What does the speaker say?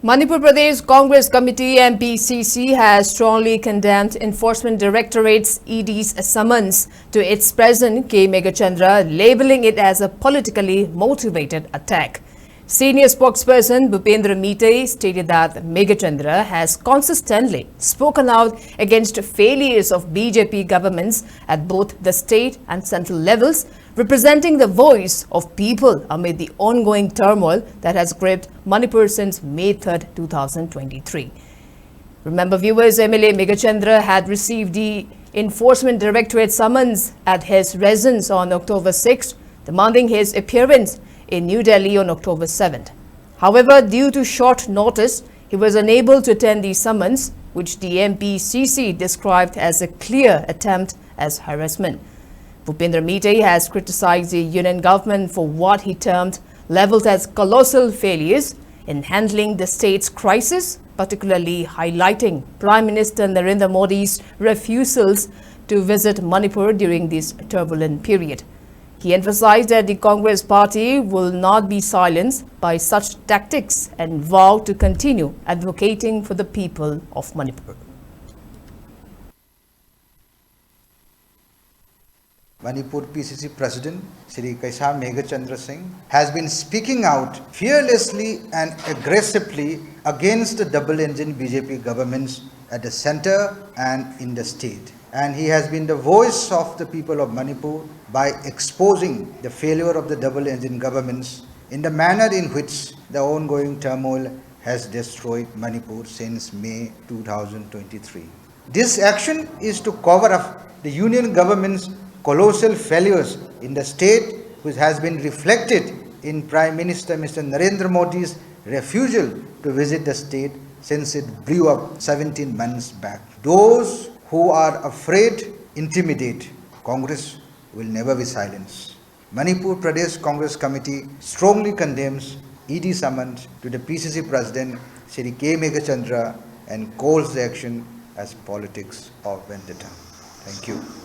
Manipur Pradesh Congress Committee Mpcc has strongly condemned Enforcement Directorate's ED's summons to its president K. Meghachandra, labelling it as a politically motivated attack. Senior spokesperson Bhupendra Meghte stated that Meghachandra has consistently spoken out against failures of BJP governments at both the state and central levels, representing the voice of people amid the ongoing turmoil that has gripped Manipur since May 3, 2023. Remember, viewers, MLA Meghachandra had received the Enforcement Directorate summons at his residence on October 6, demanding his appearance in New Delhi on October 7th. However, due to short notice, he was unable to attend the summons, which the Mpcc described as a clear attempt as harassment. Bhupendra Meghte has criticized the union government for what he termed levels as colossal failures in handling the state's crisis, particularly highlighting Prime Minister Narendra Modi's refusals to visit Manipur during this turbulent period. He emphasized that the Congress party will not be silenced by such tactics and vowed to continue advocating for the people of Manipur. Manipur PCC President Shri Kaisa Meghachandra Singh has been speaking out fearlessly and aggressively against the double-engine BJP governments at the center and in the state. And he has been the voice of the people of Manipur by exposing the failure of the double-engine governments in the manner in which the ongoing turmoil has destroyed Manipur since May 2023. This action is to cover up the union government's colossal failures in the state, which has been reflected in Prime Minister Mr. Narendra Modi's refusal to visit the state since it blew up 17 months back. Those who are afraid intimidate. Congress will never be silenced. Manipur Pradesh Congress Committee strongly condemns ED summons to the PCC President Shri K. Meghachandra and calls the action as politics of vendetta. Thank you.